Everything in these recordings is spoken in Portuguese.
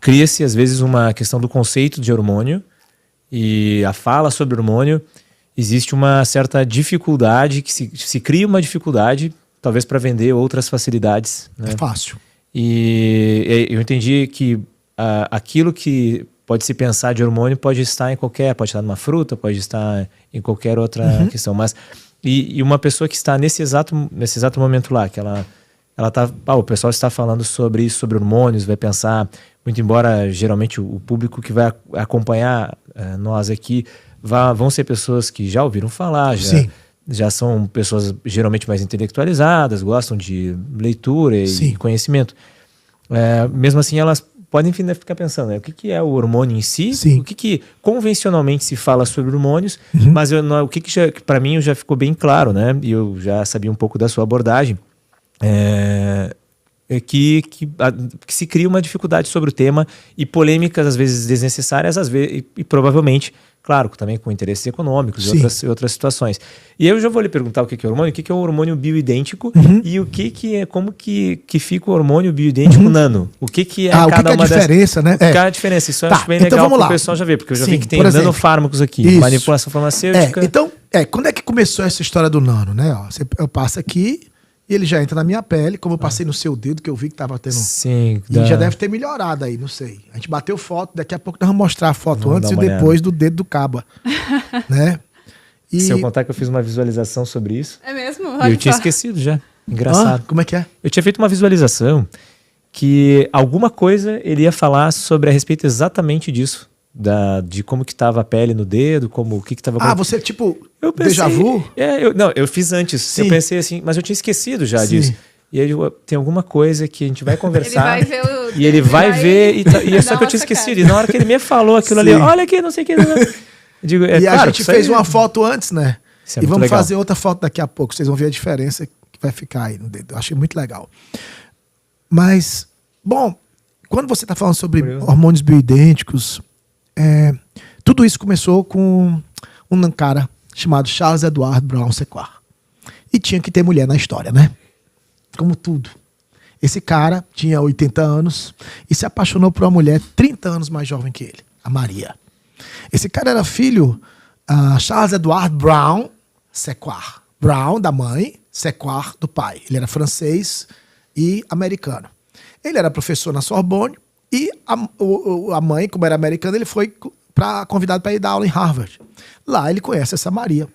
cria-se às vezes uma questão do conceito de hormônio e a fala sobre hormônio, existe uma certa dificuldade, que se cria uma dificuldade, talvez para vender outras facilidades. Né? É fácil. E eu entendi que aquilo que pode se pensar de hormônio pode estar pode estar numa fruta, pode estar em qualquer outra questão. Mas, e uma pessoa que está nesse exato momento lá, que ela tá, o pessoal está falando sobre isso, sobre hormônios, vai pensar, muito embora geralmente o público que vai acompanhar nós aqui vão ser pessoas que já ouviram falar, já são pessoas geralmente mais intelectualizadas, gostam de leitura e conhecimento. Mesmo assim, elas podem ficar pensando, o que é o hormônio em si? Sim. O que convencionalmente se fala sobre hormônios, mas o que para mim já ficou bem claro, né? E eu já sabia um pouco da sua abordagem, que se cria uma dificuldade sobre o tema e polêmicas às vezes desnecessárias, às vezes, e provavelmente, claro, também com interesses econômicos e outras situações. E eu já vou lhe perguntar o que é hormônio, o que é o hormônio bioidêntico e como que fica o hormônio bioidêntico nano. O que é cada uma dessas... diferença, né? O que é a diferença? Isso eu acho bem legal para o pessoal já ver, porque eu já vi que tem nanofármacos aqui, manipulação farmacêutica. Então, quando é que começou essa história do nano, né? Eu passo aqui e ele já entra na minha pele, como eu passei no seu dedo, que eu vi que tava tendo... Sim. E já deve ter melhorado aí, não sei. A gente bateu foto, daqui a pouco nós vamos mostrar a foto antes e depois do dedo do caba. Né? E... Se eu contar que eu fiz uma visualização sobre isso... É mesmo? E eu tinha esquecido já. Engraçado. Como é que é? Eu tinha feito uma visualização que alguma coisa ele ia falar sobre a respeito exatamente disso. De como que tava a pele no dedo, o que tava... Você tipo, eu pensei, déjà vu? Eu fiz antes. Sim. Eu pensei assim, mas eu tinha esquecido já disso. E aí tem alguma coisa que a gente vai conversar. Ele vai ver e ele vai ver, e só que eu tinha esquecido. E na hora que ele me falou aquilo ali, olha aqui, não sei o que. Digo, a gente fez uma foto antes, né? E vamos legal. fazer outra foto daqui a pouco. Vocês vão ver a diferença que vai ficar aí no dedo. Eu achei muito legal. Mas, bom, quando você está falando sobre hormônios bioidênticos, tudo isso começou com um cara chamado Charles Edward Brown Sequard. E tinha que ter mulher na história, né? Como tudo. Esse cara tinha 80 anos e se apaixonou por uma mulher 30 anos mais jovem que ele, a Maria. Esse cara era filho Charles Edward Brown Sequard. Brown, da mãe, Sequard, do pai. Ele era francês e americano. Ele era professor na Sorbonne e a mãe, como era americana, ele foi convidado para ir dar aula em Harvard. Lá ele conhece essa Maria.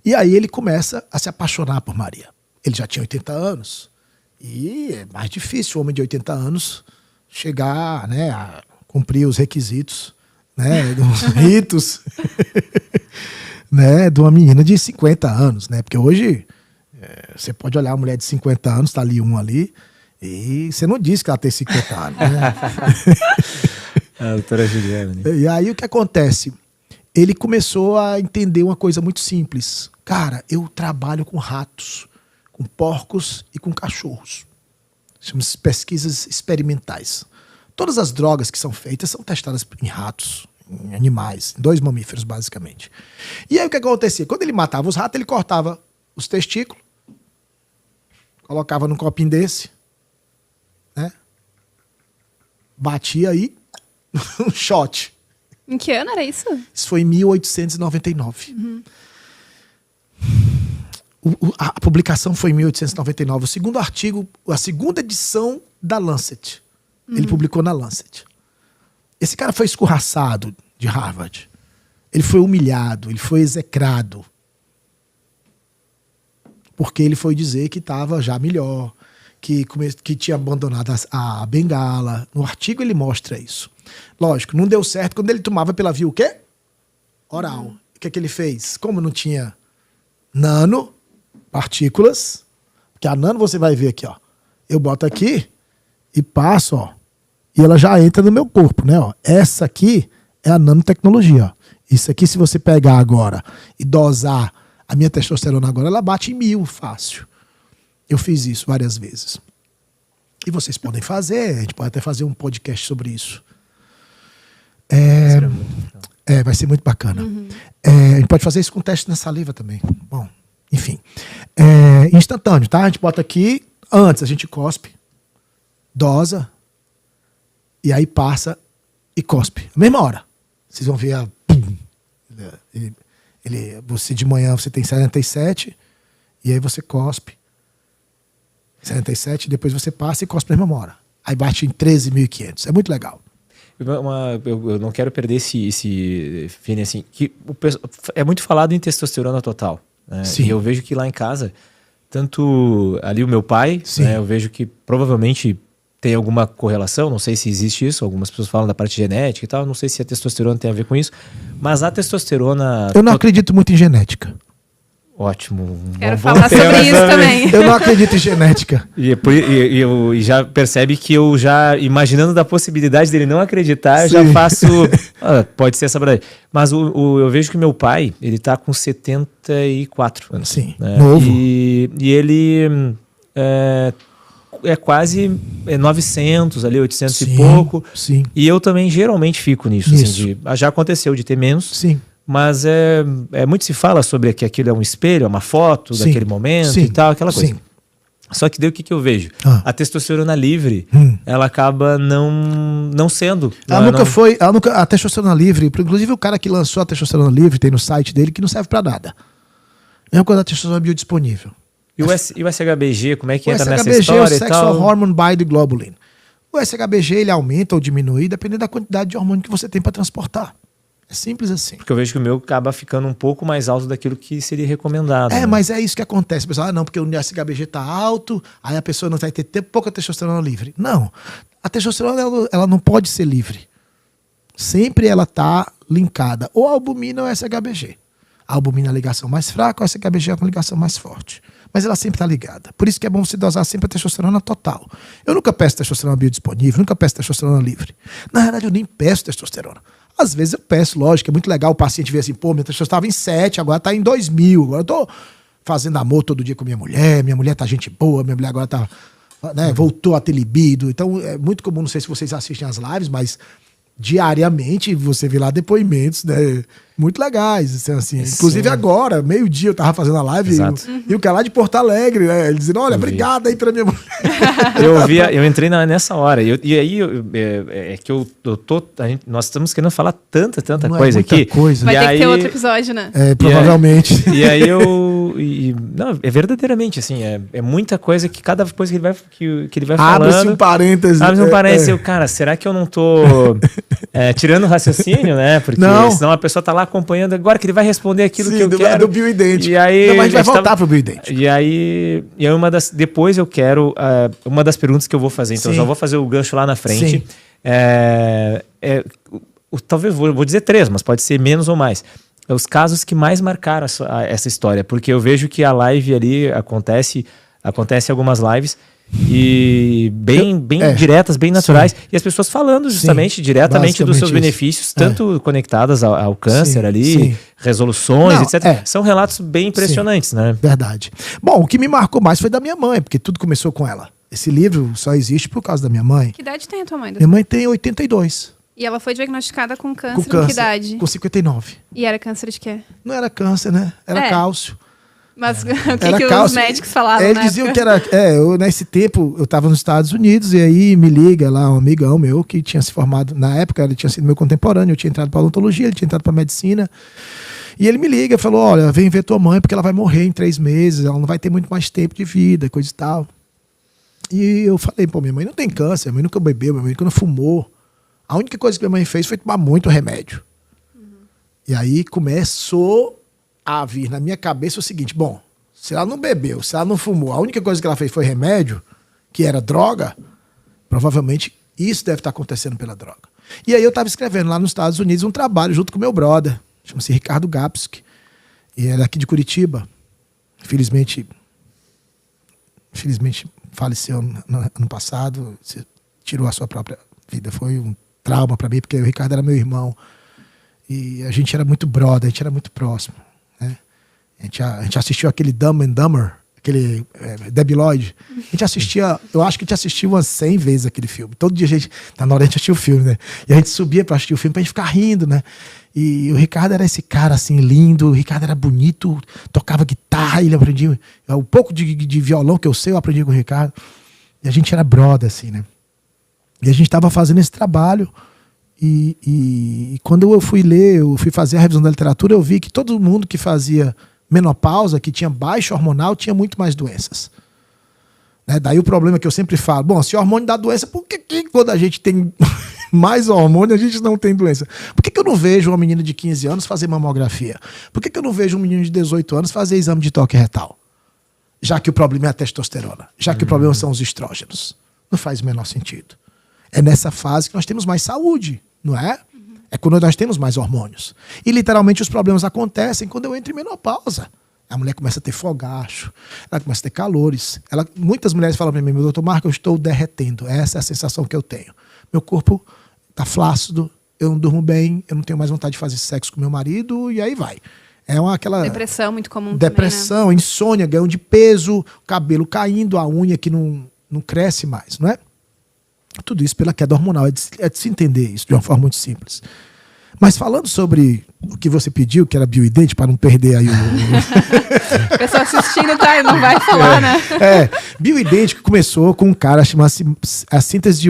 E aí ele começa a se apaixonar por Maria. Ele já tinha 80 anos e é mais difícil o homem de 80 anos chegar, né, a cumprir os requisitos, né, dos ritos, né, de uma menina de 50 anos, né? Porque hoje você pode olhar uma mulher de 50 anos, tá ali e você não diz que ela tem 50 anos, né? A doutora Juliana. Né? E aí o que acontece? Ele começou a entender uma coisa muito simples. Cara, eu trabalho com ratos, com porcos e com cachorros. Chamamos pesquisas experimentais. Todas as drogas que são feitas são testadas em ratos, em animais, em 2 mamíferos, basicamente. E aí o que acontecia? Quando ele matava os ratos, ele cortava os testículos, colocava num copinho desse, né? Batia aí, um shot. Em que ano era isso? Isso foi em 1899. A publicação foi em 1899. O segundo artigo, a segunda edição da Lancet. Ele publicou na Lancet. Esse cara foi escorraçado de Harvard. Ele foi humilhado, ele foi execrado. Porque ele foi dizer que estava já melhor, que tinha abandonado a bengala. No artigo ele mostra isso. Lógico, não deu certo quando ele tomava pela via o quê? Oral. O que é que ele fez? Como não tinha nano, partículas, porque a nano você vai ver aqui, ó. Eu boto aqui e passo, ó. E ela já entra no meu corpo, né? Ó. Essa aqui é a nanotecnologia, ó. Isso aqui, se você pegar agora e dosar a minha testosterona agora, ela bate em 1000 fácil. Eu fiz isso várias vezes. E vocês podem fazer, a gente pode até fazer um podcast sobre isso. Vai ser muito bacana. A gente pode fazer isso com teste na saliva também. Bom, enfim. Instantâneo, tá? A gente bota aqui, antes a gente cospe. dosa, e aí passa e cospe. Na mesma hora. Vocês vão ver você de manhã você tem 77, e aí você cospe. 77, depois você passa e cospe na mesma hora. Aí bate em 13.500. É muito legal. Eu não quero perder esse feeling assim, que é muito falado em testosterona total, né? E eu vejo que lá em casa, tanto ali o meu pai, né, eu vejo que provavelmente tem alguma correlação, não sei se existe isso, algumas pessoas falam da parte genética e tal, não sei se a testosterona tem a ver com isso, mas a testosterona... Eu não acredito muito em genética. Ótimo. Quero falar sobre isso também. Eu não acredito em genética. E já percebe que eu já, imaginando da possibilidade dele não acreditar, eu já faço... pode ser essa verdade. Mas eu vejo que meu pai, ele tá com 74 anos. Sim, né? novo. E ele é quase 900 ali, 800 e pouco. Sim. E eu também geralmente fico nisso. Assim, já aconteceu de ter menos. Sim. Mas muito se fala sobre que aquilo é um espelho, é uma foto daquele momento e tal, aquela coisa. Só que daí o que eu vejo? A testosterona livre, ela acaba não sendo. A testosterona livre, inclusive o cara que lançou a testosterona livre, tem no site dele que não serve pra nada. Mesma coisa da testosterona biodisponível. E o SHBG, como é que entra nessa história? O SHBG é o Sexual Hormone Binding Globulin. O SHBG ele aumenta ou diminui dependendo da quantidade de hormônio que você tem para transportar. É simples assim. Porque eu vejo que o meu acaba ficando um pouco mais alto daquilo que seria recomendado. Né? Mas é isso que acontece. O pessoal, não, porque o SHBG está alto, aí a pessoa não vai ter pouca testosterona livre. Não. A testosterona ela não pode ser livre. Sempre ela está linkada ou a albumina ou a SHBG. A albumina é a ligação mais fraca, o SHBG é a ligação mais forte. Mas ela sempre está ligada. Por isso que é bom você dosar sempre a testosterona total. Eu nunca peço testosterona biodisponível, nunca peço testosterona livre. Na verdade, eu nem peço testosterona. Às vezes eu peço, lógico, é muito legal o paciente ver assim, pô, minha testosterona estava em 7, agora está em 2.000. Agora eu tô fazendo amor todo dia com minha mulher tá gente boa, minha mulher agora tá, né, voltou a ter libido. Então é muito comum, não sei se vocês assistem as lives, mas diariamente você vê lá depoimentos, né, muito legais, assim. Inclusive agora, meio-dia eu tava fazendo a live e o cara lá de Porto Alegre, né, ele dizendo, olha, obrigado aí pra minha mulher. Eu entrei nessa hora, e aí é que nós estamos querendo falar tanta não coisa aqui. Coisa. Vai ter que ter outro episódio, né? Provavelmente. E aí não, é verdadeiramente, assim, é muita coisa que cada coisa que ele vai falando... Abre-se um parêntese. Cara, será que eu não tô tirando o raciocínio, né? Porque senão a pessoa tá lá acompanhando agora que ele vai responder aquilo que eu quero. Do bioidêntico. E aí, mas a gente vai voltar pro bioidêntico. E aí depois eu quero... uma das perguntas que eu vou fazer, então eu já vou fazer o gancho lá na frente. Talvez vou dizer 3, mas pode ser menos ou mais. Os casos que mais marcaram essa história, porque eu vejo que a live ali acontece algumas lives e bem diretas, bem naturais, e as pessoas falando justamente diretamente dos seus benefícios, tanto conectadas ao câncer resoluções, etc. São relatos bem impressionantes, né? Verdade. Bom, o que me marcou mais foi da minha mãe, porque tudo começou com ela. Esse livro só existe por causa da minha mãe. Que idade tem a tua mãe? Minha mãe tem 82. E ela foi diagnosticada com câncer em que idade? Com 59. E era câncer de quê? Não era câncer, né? Era cálcio. Mas o que os médicos falavam eles diziam que era... nesse tempo, eu estava nos Estados Unidos e aí me liga lá um amigão meu que tinha se formado... Na época, ele tinha sido meu contemporâneo, eu tinha entrado para odontologia, ele tinha entrado para medicina. E ele me liga e falou, olha, vem ver tua mãe porque ela vai morrer em 3 meses, ela não vai ter muito mais tempo de vida, coisa e tal. E eu falei, pô, minha mãe não tem câncer, minha mãe nunca bebeu, minha mãe nunca fumou. A única coisa que minha mãe fez foi tomar muito remédio. E aí começou a vir na minha cabeça o seguinte, bom, se ela não bebeu, se ela não fumou, a única coisa que ela fez foi remédio, que era droga, provavelmente isso deve estar acontecendo pela droga. E aí eu estava escrevendo lá nos Estados Unidos um trabalho junto com meu brother, chama-se Ricardo Gapski, e ele é aqui de Curitiba. Infelizmente faleceu no ano passado, tirou a sua própria vida. Foi um trauma para mim, porque o Ricardo era meu irmão. E a gente era muito brother, a gente era muito próximo. Né? A gente assistiu aquele Dumb and Dumber, aquele Debi Lloyd. A gente assistia, eu acho que a gente assistiu umas 100 vezes aquele filme. Todo dia a gente, na hora a gente assistia o filme, né? E a gente subia para assistir o filme pra gente ficar rindo, né? E o Ricardo era esse cara assim, lindo, o Ricardo era bonito, tocava guitarra, ele aprendia. Um pouco de violão que eu sei, eu aprendi com o Ricardo. E a gente era brother, assim, né? E a gente estava fazendo esse trabalho e quando eu fui fazer a revisão da literatura, eu vi que todo mundo que fazia menopausa, que tinha baixa hormonal, tinha muito mais doenças. Né? Daí o problema que eu sempre falo, bom, se o hormônio dá doença, por que quando a gente tem mais hormônio, a gente não tem doença? Por que eu não vejo uma menina de 15 anos fazer mamografia? Por que eu não vejo um menino de 18 anos fazer exame de toque retal? Já que o problema é a testosterona, já que o problema são os estrógenos. Não faz o menor sentido. É nessa fase que nós temos mais saúde, não é? É quando nós temos mais hormônios. E literalmente os problemas acontecem quando eu entro em menopausa. A mulher começa a ter fogacho, ela começa a ter calores. Muitas mulheres falam para mim, meu doutor Marco, eu estou derretendo. Essa é a sensação que eu tenho. Meu corpo está flácido, eu não durmo bem, eu não tenho mais vontade de fazer sexo com meu marido, e aí vai. Aquela depressão muito comum depressão, também, né? Insônia, ganho de peso, cabelo caindo, a unha que não cresce mais, não é? Tudo isso pela queda hormonal. É de se entender isso de uma forma muito simples. Mas falando sobre o que você pediu, que era bioidente, para não perder aí o pessoal assistindo, tá? Não vai falar, né? Bioidêntico começou com um cara chamado a síntese de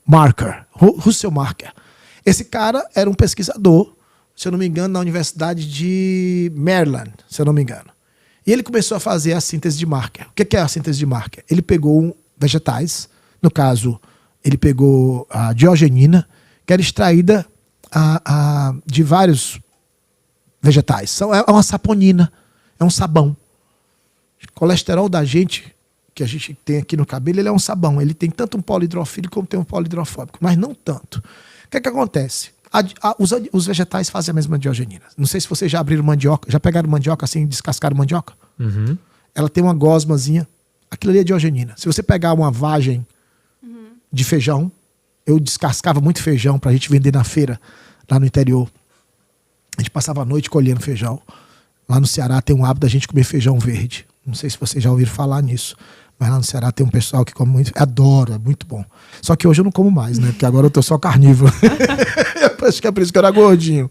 Marker, Russell Marker. Esse cara era um pesquisador, se eu não me engano, na Universidade de Maryland, se eu não me engano. E ele começou a fazer a síntese de Marker. O que é a síntese de Marker? Ele pegou vegetais, no caso, ele pegou a diogenina, que era extraída de vários vegetais. É uma saponina, é um sabão. O colesterol da gente, que a gente tem aqui no cabelo, ele é um sabão. Ele tem tanto um polihidrofílico como tem um polihidrofóbico, mas não tanto. O que acontece? Os vegetais fazem a mesma diogenina. Não sei se vocês já abriram mandioca, já pegaram mandioca assim, descascaram mandioca? Uhum. Ela tem uma gosmazinha. Aquilo ali é diogenina. Se você pegar uma vagem de feijão, eu descascava muito feijão pra gente vender na feira, lá no interior. A gente passava a noite colhendo feijão. Lá no Ceará tem um hábito da gente comer feijão verde. Não sei se vocês já ouviram falar nisso, mas lá no Ceará tem um pessoal que come muito. Adoro, é muito bom. Só que hoje eu não como mais, né? Porque agora eu tô só carnívoro. Acho que é por isso que eu era gordinho.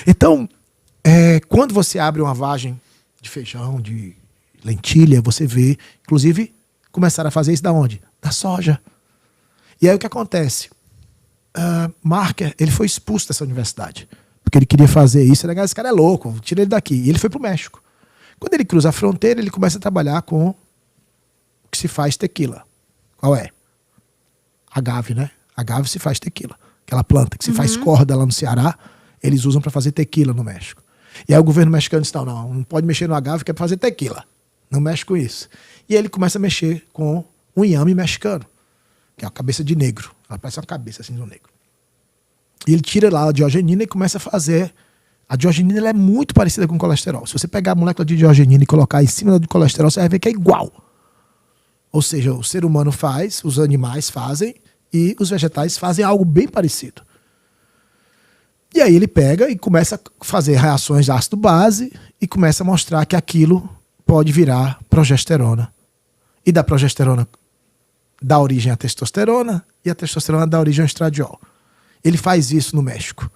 Então, quando você abre uma vagem de feijão, de lentilha, você vê, inclusive, começaram a fazer isso da onde? Da soja. E aí o que acontece? Marker, ele foi expulso dessa universidade. Porque ele queria fazer isso. Esse cara é louco, tira ele daqui. E ele foi pro México. Quando ele cruza a fronteira, ele começa a trabalhar com o que se faz tequila. Qual é? Agave, né? Agave se faz tequila. Aquela planta que se faz corda lá no Ceará, eles usam para fazer tequila no México. E aí o governo mexicano disse, não pode mexer no agave que é para fazer tequila. Não mexe com isso. E aí ele começa a mexer com um inhame mexicano, que é a cabeça de negro. Ela parece uma cabeça assim de um negro. E ele tira lá a diogenina e começa a fazer. A diogenina ela é muito parecida com o colesterol. Se você pegar a molécula de diogenina e colocar em cima do colesterol, você vai ver que é igual. Ou seja, o ser humano faz, os animais fazem e os vegetais fazem algo bem parecido. E aí ele pega e começa a fazer reações de ácido-base e começa a mostrar que aquilo pode virar progesterona. E da progesterona dá origem à testosterona e a testosterona dá origem ao estradiol. Ele faz isso no México.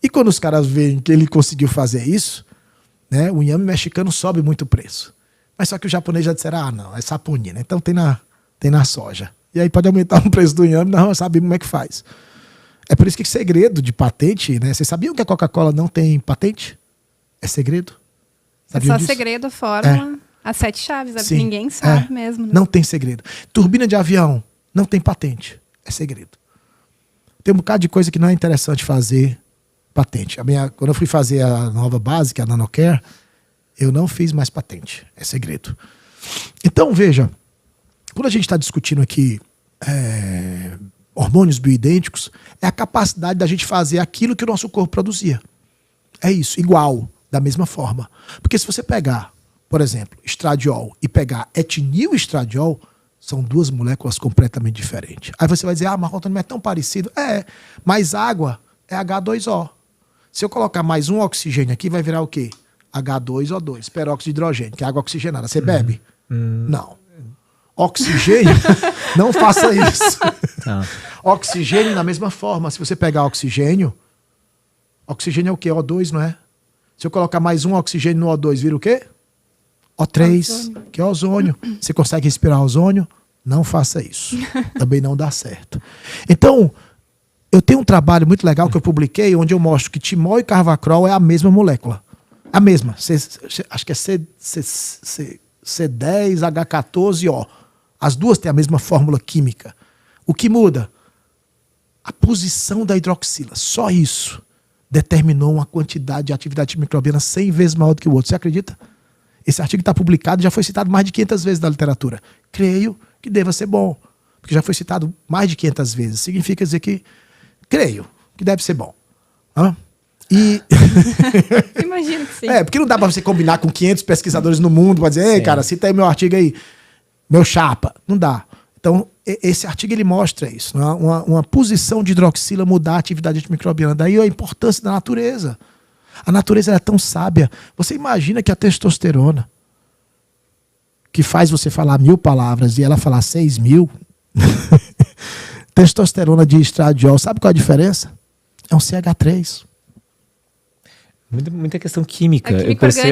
E quando os caras veem que ele conseguiu fazer isso, né, o inhame mexicano sobe muito o preço. Mas só que o japonês já disseram, não, é saponina, então tem na soja. E aí pode aumentar o preço do inhame, não sabemos como é que faz. É por isso que segredo de patente, né? Vocês sabiam que a Coca-Cola não tem patente? É segredo? Sabiam disso? Segredo, a fórmula, as 7 chaves, sim, ninguém sabe mesmo. Né? Não tem segredo. Turbina de avião, não tem patente, é segredo. Tem um bocado de coisa que não é interessante fazer patente. Quando eu fui fazer a nova base, que é a NanoCare, eu não fiz mais patente, é segredo. Então, veja, quando a gente está discutindo aqui hormônios bioidênticos, é a capacidade da gente fazer aquilo que o nosso corpo produzia. É isso, igual, da mesma forma. Porque se você pegar, por exemplo, estradiol e pegar etinil-estradiol, são duas moléculas completamente diferentes. Aí você vai dizer, mas o não é tão parecido. Mas água é H2O. Se eu colocar mais um oxigênio aqui, vai virar o quê? H2O2, peróxido de hidrogênio, que é água oxigenada. Você bebe? Não. Oxigênio, não faça isso. Tá. Oxigênio da mesma forma. Se você pegar oxigênio é o quê? O2, não é? Se eu colocar mais um oxigênio no O2, vira o quê? O3, que é ozônio. Você consegue respirar ozônio? Não faça isso. Também não dá certo. Então, eu tenho um trabalho muito legal que eu publiquei, onde eu mostro que timol e carvacrol é a mesma molécula. A mesma. Acho que é C10H14O. As duas têm a mesma fórmula química. O que muda? A posição da hidroxila. Só isso determinou uma quantidade de atividade microbiana 100 vezes maior do que o outro. Você acredita? Esse artigo está publicado, já foi citado mais de 500 vezes na literatura. Creio que deva ser bom, porque já foi citado mais de 500 vezes. Significa dizer que creio que deve ser bom. E imagino que sim. Porque não dá para você combinar com 500 pesquisadores no mundo para dizer, ei, cara, cita aí meu artigo aí, meu chapa. Não dá. Então, esse artigo ele mostra isso, né? Uma posição de hidroxila mudar a atividade microbiana. Daí a importância da natureza. A natureza é tão sábia. Você imagina que a testosterona, que faz você falar 1000 palavras e ela falar 6.000, testosterona de estradiol, sabe qual é a diferença? É um CH3. Muita questão química. A química eu percebo